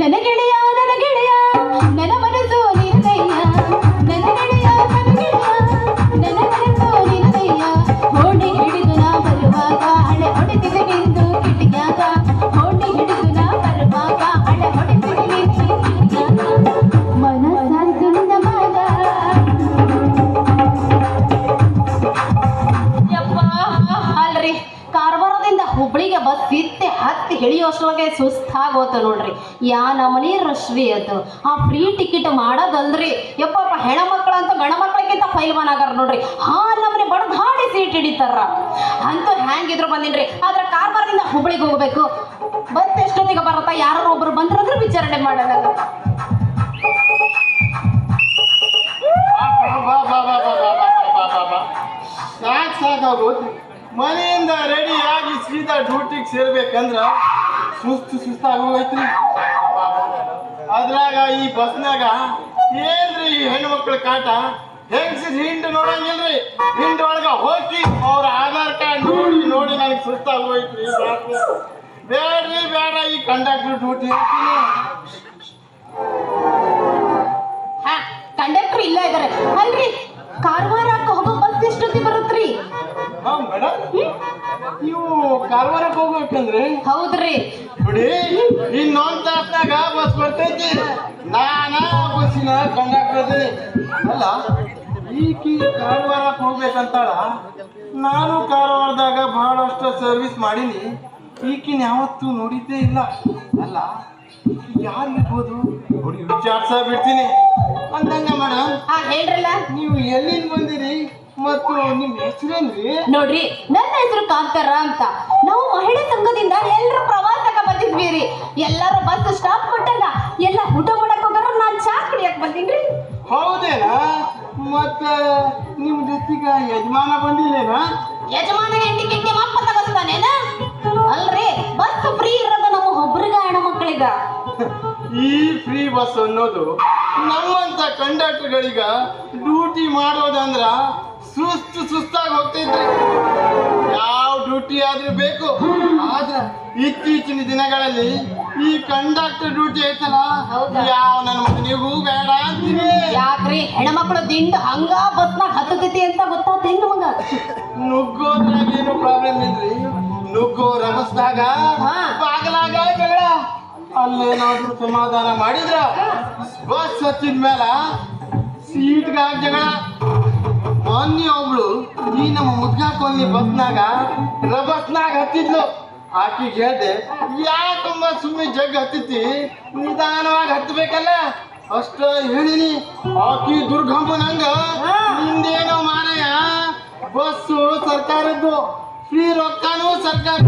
ನನ್ನ ಗೆಳೆಯ ನನ್ನ ಮನಸ್ಸು ನಿನ್ನಯ್ಯ ನನ್ನ ಗೆಳೆಯ ನನ್ನ ಮನಸ್ಸು ನಿನ್ನಯ್ಯ ಹೋಡಿ ಹಿಡಿದು ನಾ ಬರುವಾಗ ಹಳೆ ಹೊಡೆದಿದೆ ನಿಂದು ಕಿಟಿಕ್ಯಾಗ ಹೋಡಿ ಹಿಡಿದು ನಾ ಬರುವಾಗ ಹಳೆ ಹೊಡೆದಿದೆ ನಿಂದು ಕಿಟಿಕ್ಯಾಗ ಮನಸ್ಸಾಯ್ತು ನಿನ್ನ ಮಗ ಯಪ್ಪ ಅಲ್ರಿ ಕಾರವಾರದಿಂದ ಹುಬ್ಳಿಗೆ ಬಸ್ ಹತ್ತಿ ಇಳಿಯೋಷ್ಟ್ರೊಳಗೆ ಸುಸ್ತಾಗೋತ ನೋಡ್ರಿ ಯಾ ನಮನಿ ರಶ್ರಿ ಅದು ಆ ಫ್ರೀ ಟಿಕೆಟ್ ಮಾಡೋದಲ್ರಿ ಯಪ್ಪಪ್ಪ ಹೆಣ್ಮಕ್ಳು ಅಂತ ಗಂಡ ಮಕ್ಳಿಗಿಂತ ಫೈಲ್ವಾನ್ ಆಗಾರ ನೋಡ್ರಿ ನಮ್ಮನೆ ಬಡದಾಡಿ ಸೀಟ್ ಹಿಡಿತಾರ ಅಂತೂ ಹ್ಯಾಂಗಿದ್ರು ಬಂದಿನ್ರಿ ಆದ್ರೆ ಕಾರವಾರದಿಂದ ಹುಬ್ಳಿಗೆ ಹೋಗ್ಬೇಕು ಬಸ್ ಎಷ್ಟೊತ್ತಿಗೆ ಬರುತ್ತಾ ಯಾರೋ ಒಬ್ರು ಬಂದ್ರಂದ್ರೆ ವಿಚಾರಣೆ ಮಾಡೋಣ ಸಾಕಾಗೋದು ಮನೆಯಿಂದ ರೆಡಿ ಆಗಿ ಸೀದಾ ಡ್ಯೂಟಿಗೆ ಸೇರ್ಬೇಕಂದ್ರ ಸುಸ್ತಾಗಿ ಹೋಗೈತ್ರಿ ಅದ್ರಾಗ ಈ ಬಸ್ನಾಗ ಏನ್ರಿ ಈ ಹೆಣ್ಮಕ್ಳ ಕಾಟ ಹೆಂಗಸ್ರಿ ಹಿಂಡ್ ನೋಡಂಗಿಲ್ರಿ ಹಿಂಡ್ ಒಳಗ ಹೋಗಿ ಅವ್ರ ಆಧಾರ್ ಕಾರ್ಡ್ ನೋಡಿ ನನಗೆ ಸುಸ್ತಾಗಿ ಹೋಯ್ತ್ರಿ ಬೇಡ್ರಿ ಬೇಡ ಈ ಕಂಡಕ್ಟರ್ ಡ್ಯೂಟಿ ಕಂಡಕ್ಟರ್ ಇಲ್ಲ ಇದಾರೆ ಅಲ್ರಿ ಕಾರವಾರಕ್ಕೆ ಹೋಗೋ ಬಸ್ ಎಷ್ಟೊತ್ತಿಗೆ ಬರುತ್ತ್ರಿ ಮೇಡಮ್ ನೀವು ಕಾರವಾರಕ್ಕೆ ಹೋಗ್ಬೇಕಂದ್ರೆ ಹೌದ್ರಿ ಬಿಡಿ ಇನ್ನೊಂದ್ ತಾಸ್ನಾಗ ಬಸ್ ಬರ್ತೈತಿ ಬಸ್ಸಿನ ಕಂಡಕ್ಟರ್ ಅದೀನಿ ಅಲ್ಲ ಈಕಿ ಕಾರವಾರಕ್ಕೆ ಹೋಗ್ಬೇಕಂತಾಳ ನಾನು ಕಾರವಾರದಾಗ ಬಹಳಷ್ಟು ಸರ್ವಿಸ್ ಮಾಡೀನಿ ಈಕಿನ ಯಾವತ್ತೂ ನೋಡಿದ್ದೇ ಇಲ್ಲ ಅಲ್ಲ ಯಾರು ಇರ್ಬೋದು ನೋಡಿ ವಿಚಾರಿಸ ಬಿಡ್ತೀನಿ ಅಂದಂಗ ಮೇಡಮ್ ಹೇಳ್ರಲ್ಲ ನೀವು ಎಲ್ಲಿಂದ ಬಂದಿರಿ ಮತ್ತು ನಿಮ್ ಹೆಸರೇನ್ರಿ ನೋಡ್ರಿ ನನ್ನ ಹೆಸರು ಕಾಂತಾರ ಅಂತ ನಾವು ಮಹಿಳಾ ಸಂಘದಿಂದ ಎಲ್ಲರೂ ಪ್ರವಾಸಕ್ಕೆ ಬಂದಿದ್ವಿ ರೀ ಎಲ್ಲರೂ ಬಸ್ ಸ್ಟಾಪ್ ಕೊಟ್ಟಾಗ ಎಲ್ಲ ಊಟ ಮಾಡಕ್ ಹೋಗಾರ ನಾನ್ ಚಾ ಕುಡಿಯಕ್ ಬಂದಿನ್ರಿ ಹೌದೇನಾ ಮತ್ತ ನಿಮ್ ಜೊತೆಗ ಯಜಮಾನ ಬಂದಿಲ್ಲೇನಾ ಯಜಮಾನ ಟಿಕೆಟ್ಗೆ ಮಾಪ ತಗೋತಾನೇನ ಅಲ್ರಿ ಬಸ್ ಫ್ರೀ ಇರೋದು ನಮ್ಮ ಒಬ್ರಿಗ ಹೆಣ್ಮಕ್ಳಿಗ ಈ ಫ್ರೀ ಬಸ್ ಅನ್ನೋದು ನಮ್ಮಂತ ಕಂಡಕ್ಟರ್ಗಳಿಗ ಡ್ಯೂಟಿ ಮಾಡೋದಂದ್ರ ಸುಸ್ತಾಗಿ ಹೋಗ್ತೈತ್ರಿ ಯಾವ ಡ್ಯೂಟಿ ಆದ್ರೂ ಬೇಕು ಆದ್ರ ಇತ್ತೀಚಿನ ದಿನಗಳಲ್ಲಿ ಈ ಕಂಡಕ್ಟರ್ ಡ್ಯೂಟಿ ಐತಲ್ಲ ಯಾವ ನನ್ನ ಮಗನಿಗೂ ಬೇಡ ಅಂತೀನಿ ಯಾಕ್ರಿ ಹೆಣ್ಮಕ್ಳು ದಿಂಡು ಹಂಗ ಬಸ್ನಾಗ ಹತ್ತತೈತಿ ಅಂತ ಗೊತ್ತಾತೇನ್ ನಮಗ ನುಗ್ಗೋದ್ರಾಗ ಏನು ಪ್ರಾಬ್ಲಮ್ ಇಲ್ರಿ ನುಗ್ಗೋ ರಭಸದಾಗ ಬಾಗಲಾಗ ಜಗಳ ಅಲ್ಲೇನಾದ್ರೂ ಸಮಾಧಾನ ಮಾಡಿದ್ರ ಬಸ್ ಹತ್ತಿದ ಮೇಲ ಸೀಟ್ಗಾಗ ಜಗಳ ಮೊನ್ನೆ ಒಬ್ಳು ಈ ನಮ್ಮ ಮುದ್ಗಾ ಕೊಲ್ಲಿ ಬಸ್ನಾಗ ರಭಸನಾಗ ಹತ್ತಿದ್ಲು ಆಕಿಗೆ ಹೇಳ್ದೆ ಯಾಕಮ್ಮ ಸುಮ್ಮನೆ ಜಗ್ ಹತ್ತಿತಿ ನಿಧಾನವಾಗಿ ಹತ್ತಬೇಕಲ್ಲ ಅಷ್ಟ ಹೇಳಿನಿ ಆಕಿ ದುರ್ಗಂಬನಂಗ ನಿಂದೇನೋ ಮಾರಾಯ ಬಸ್ಸು ಸರ್ಕಾರದ್ದು ಫ್ರೀ ರೊಕ್ಕನೂ ಸರ್ಕಾರ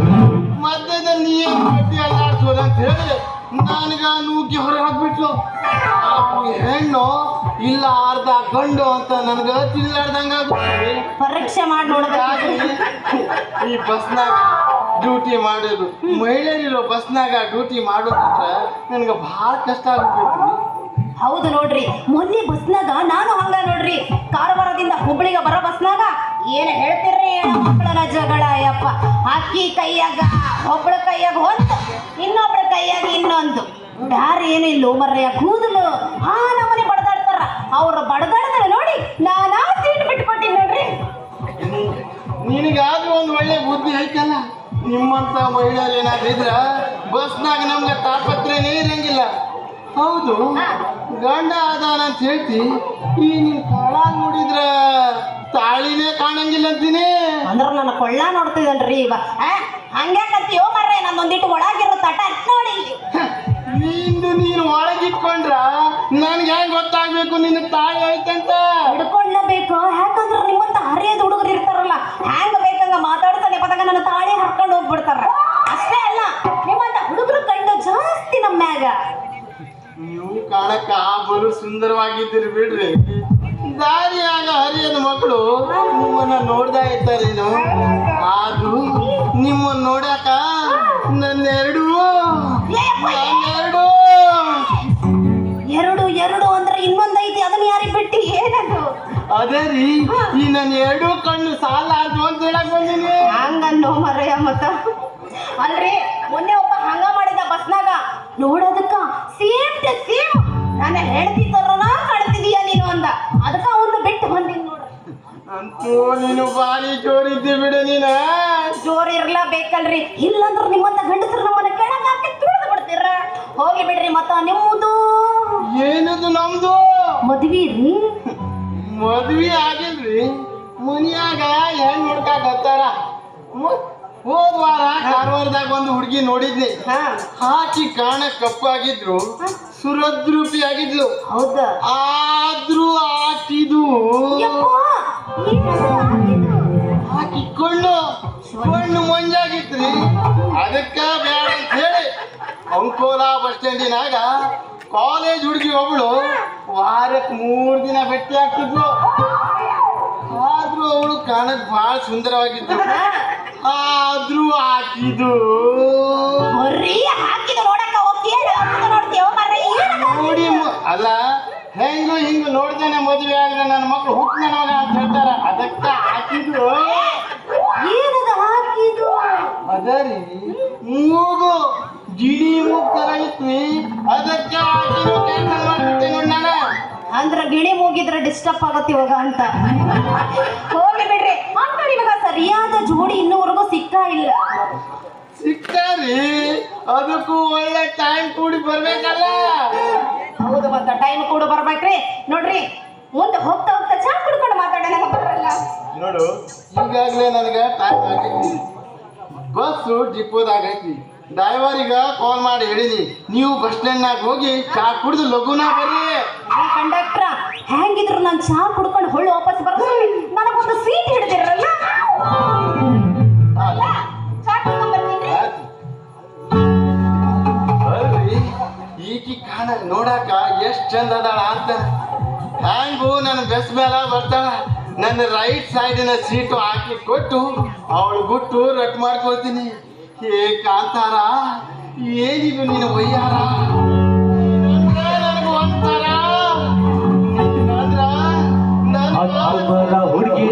ಮಧ್ಯದಲ್ಲಿ ಏನ್ ಬಡ್ಡಿ ಅಲ್ಲಾಡ್ಸೋದು ಅಂತ ಹೇಳಿ ನನಗ ನೂಕಿ ಹೊರ ಹಾಕ್ಬಿಟ್ಲು ಹೆಣ್ಣು ಇಲ್ಲ ಅರ್ಧ ಗಂಡು ಅಂತ ನನಗ ತಿಳ್ಲಾರ್ದಂಗ ಪರೀಕ್ಷೆ ಮಾಡಿ ನೋಡ್ಬೇಕಾಗಿ ಈ ಬಸ್ನಾಗ ಡ್ಯೂಟಿ ಮಾಡೋದು ಮಹಿಳೆಯರಿರೋ ಬಸ್ನಾಗ ಡ್ಯೂಟಿ ಮಾಡೋದಂದ್ರ ನನಗೆ ಬಹಳ ಕಷ್ಟ ಆಗ್ಬಿಟ್ರಿ ಹೌದು ನೋಡ್ರಿ ಮೊನ್ನೆ ಬಸ್ನಾಗ ನಾನು ಹಂಗ ನೋಡ್ರಿ ಕಾರವಾರದಿಂದ ಹುಬ್ಳಿಗೆ ಬರೋ ಬಸ್ನಾಗ ಏನ್ ಹೇಳ್ತಿರ್ರಿ ಮಕ್ಕಳ ಜಗಳ ಅಯ್ಯಪ್ಪ ಅಕ್ಕಿ ಕೈಯಾಗ ಒಬ್ಬಳ ಕೈಯಾಗ ಒಂದು ಇನ್ನೊಬ್ಬಳ ಕೈಯಾಗ ಇನ್ನೊಂದು ಯಾರು ಏನು ಇಲ್ಲ ಮರ್ರೆಯ ಕೂದಲು ನಮ್ಮನೆ ಬಡದಾಡ್ತಾರ ಅವ್ರ ಬಡದಾಡ್ತಾರೆ ನೋಡಿ ನಾನಾ ಸೀಟ್ ಬಿಟ್ಕೊಟ್ಟಿನಿ ನೋಡ್ರಿ ನಿನಗಾದ್ರೂ ಒಂದು ಒಳ್ಳೆ ಬುದ್ಧಿ ಐತಲ್ಲ ನಿಮ್ಮಂತ ಮಹಿಳೆಯರು ಏನಾದ್ರು ಇದ್ರ ಬಸ್ನಾಗ ನಮ್ಗೆ ತಾಪತ್ರೇನೇ ಇರಂಗಿಲ್ಲ ಹೌದು ಗಂಡ ಅದಾನ ಅಂತ ಹೇಳ್ತಿ ಈ ನಿನ್ ಕಾಳ ನೋಡಿದ್ರ ತಾಳಿನೇ ಕಾಣಂಗಿಲ್ಲ ಅಂತೀನಿ ಅಂದ್ರ ನನ್ನ ಕೊಳ್ಳ ನೋಡ್ತಿದನ್ರಿ ಇವ ಹಂಗೆ ಕತ್ತಿಯೋ ಮರ್ರೆ ನಂದೊಂದಿಟ್ಟು ಒಳಗಿರೋ ತಟ ನೋಡಿ ನೀನು ಒಳಗಿಟ್ಕೊಂಡ್ರ ನನ್ಗೆ ಹೆಂಗ್ ಗೊತ್ತಾಗ್ಬೇಕು ನಿನ್ನ ತಾಯಿ ಐತಂತ ಹಿಡ್ಕೊಳ್ಳಬೇಕು ಯಾಕಂದ್ರೆ ನಿಮ್ಮಂತ ಹರಿಯದ ಹುಡುಗರು ಇರ್ತಾರಲ್ಲ ಹ್ಯಾಂಗ ಬೇಕಂಗ ಮಾತಾಡ್ತಾನೆ ಪದಾಗ ನನ್ನ ತಾಳಿ ಹರ್ಕೊಂಡು ಹೋಗ್ಬಿಡ್ತಾರ ಅಷ್ಟೇ ಅಲ್ಲ ನಿಮ್ಮಂತ ಹುಡುಗರು ಕಂಡು ಜಾಸ್ತಿ ನಮ್ಮ ಮ್ಯಾಗ ನೀವು ಕಾಣಕ್ಕ ಬಲು ಸುಂದರವಾಗಿದ್ದೀರಿ ಬಿಡ್ರಿ ದಾರಿಯಾಗ ಹರಿಯದ ಮಕ್ಕಳು ನಿಮ್ಮನ್ನ ನೋಡ್ದಾ ಇರ್ತಾರೇನು ಆದ್ರೂ ನಿಮ್ಮನ್ನ ನೋಡ್ಯಾಕ ನನ್ನೆರಡು ಎರಡು ಅಂದ್ರೆ ಇನ್ನೊಂದೈತಿ ಅದನ್ನ ಯಾರಿಗೆ ಬಿಟ್ಟು ಏನದು ಅದೇ ರೀ ಈ ನನ್ನ ಎರಡು ಕಣ್ಣು ಸಾಲ ಅದು ಅಂತ ಹೇಳಕ್ ಬಂದೀನಿ ಹಂಗನ್ನೋ ಮರೆಯ ಮತ್ತ ಅಲ್ರಿ ಮೊನ್ನೆ ಒಬ್ಬ ಹಂಗ ಮಾಡಿದ ಬಸ್ನಾಗ ನೋಡೋದಕ್ಕ ಹೆಂಡತಿ ತರನ ಕಾಣ್ತಿದೀಯ ನೀನು ಅಂದ. ಅದಕ್ಕ ಅವನ್ನ ಬಿಟ್ಟು ಬಂದಿನಿ ನೋಡ್ರಿ. ಅಂತೂ ನೀನು ಬಾರಿ ಜೋರಿದ್ದೆ ಬಿಡು ನೀನ. ಜೋರ್ ಇರ್ಲೇಬೇಕಲ್ರಿ, ಇಲ್ಲಂದ್ರ ನಿಮ್ಮಂತ ಗಂಡಸರು ನಮ್ಮನ್ನ ಕೆಳಗೆ ಹಾಕಿ ತುಳಿದು ಬಿಡ್ತೀರ. ಹೋಗ್ಲಿ ಬಿಡ್ರಿ. ಮತ್ತ ನಿಮ್ಮದು ಏನದು? ನಮ್ದು ಮದ್ವಿ ರೀ. ಮದ್ವಿ ಆಗಿಲ್ರಿ. ಮುನಿಯಾಗ ಹೆಣ್ ನೋಡ್ಕಾಕ ಹತ್ತಾರ. ಹೋದ್ ವಾರ ಕಾರವಾರದಾಗ ಒಂದು ಹುಡುಗಿ ನೋಡಿದ್ನಿ. ಹಾಕಿ ಕಾಣ ಕಪ್ಪಾಗಿದ್ರು, ಸುರದ್ರೂಪಿ ಆಗಿದ್ಲು. ಹೌದಾ? ಆದ್ರೂ ಹಾಕಿದು ಹಾಕಿ ಕೊಂಡು ಮಂಜಾಗಿತ್ರಿ. ಅದಕ್ಕ ಬೇಡ ಅಂತ ಹೇಳಿ ಅಂಕೋಲಾ ಬಸ್ ಸ್ಟ್ಯಾಂಡಿನಾಗ ಕಾಲೇಜ್ ಹುಡುಗಿ ಒಬ್ಳು ವಾರಕ್ಕೆ 3 ದಿನ ಭೇಟಿ ಆಗ್ತಿದ್ಲು. ಆದ್ರೂ ಅವಳು ಕಾಣಕ್ ಬಹಳ ಸುಂದರವಾಗಿದ್ದು. ಆದ್ರೂ ಹಾಕಿದು ನೋಡಿ. ಅಲ್ಲ, ಹೆಂಗು ಹಿಂಗ ನೋಡ್ದೇನೆ ಮದುವೆ ಆದ್ರೆ ನನ್ನ ಮಕ್ಳು ಹುಟ್ಟು ನನಗ ಅಂತ ಹೇಳ್ತಾರ. ಅದಕ್ಕ ಹಾಕಿದ್ರು. ಅದರಿ ಮೂಗು ಜಿಡಿ ಮೂಗ್ ತರ ಇತ್ವಿ. ಅದಕ್ಕೆ ಹಾಕಿದ್ರು. ಕ್ಯಾನ್ಸಲ್ ಮಾಡ್ಬಿಟ್ಟೆ ನೋಡಿ ನಾನು. ಅಂದ್ರ ಗಿಣಿ ಮೂಗಿದ್ರೆ ಡಿಸ್ಟರ್ಬ್ ಆಗತ್ತೆ ಇವಾಗ ಅಂತ. ಹೋಗ್ಲಿ ಬಿಡ್ರಿ. ಅಂತ ನಿಮಗ ಸರಿಯಾದ ಜೋಡಿ ಇನ್ನೂವರೆಗೂ ಸಿಕ್ಕಾ ಇಲ್ಲ. ಸಿಕ್ತಾರಿ, ಅದಕ್ಕೂ ಒಳ್ಳೆ ಟೈಮ್ ಕೂಡಿ ಬರ್ಬೇಕಲ್ಲ. ಹೌದು, ಮತ್ತ ಟೈಮ್ ಕೂಡ ಬರ್ಬೇಕ್ರಿ. ನೋಡ್ರಿ, ಮುಂದೆ ಹೋಗ್ತಾ ಹೋಗ್ತಾ ಚಾ ಕುಡ್ಕೊಂಡು ಮಾತಾಡೋಣ ಬರಲ್ಲ. ನೋಡು, ಈಗಾಗಲೇ ನನಗೆ ಟೈಮ್ ಆಗೈತಿ. ಬಸ್ಸು ಡಿಪೋದಾಗೈತಿ. ಡ್ರೈವರಿಗ ಕಾಲ್ ಮಾಡಿ ಹೇಳಿನಿ, ನೀವು ಬಸ್ ಸ್ಟ್ಯಾಂಡ್ನಾಗ ಹೋಗಿ ಚಾ ಕುಡಿದು ಲಘುನ ಬರ್ರಿ. ಕಂಡಕ್ಟ್ರ, ಹೆಂಗಿದ್ರು ನಾನು ಚಾ ಕುಡ್ಕೊಂಡು ಹೊಳ್ಳಿ ವಾಪಸ್ ಬರ್ತೀನಿ. ನನಗೊಂದು ಸೀಟ್ ಹಿಡಿದಿರಲ್ಲ. ಈಕಿ ಕಾಣ ನೋಡಾಕ ಎಷ್ಟ್ ಚಂದ ಅದಾಳ ಅಂತ. ಹ್ಯಾಂಗು ನನ್ನ ಬೆಸ್ ಮೇಲೆ ಬರ್ತಾಳ. ನನ್ನ ರೈಟ್ ಸೈಡಿನ ಸೀಟು ಹಾಕಿ ಕೊಟ್ಟು ಅವಳು ಗುಟ್ಟು ರಟ್ ಮಾಡ್ಕೊಳ್ತೀನಿ. ಹೇ ಕಾಂತಾರ, ಏನಿದು ನೀನು ವಯ್ಯಾರ? ನನಗೂ ಅಂತಾರ ಹುಡುಗಿ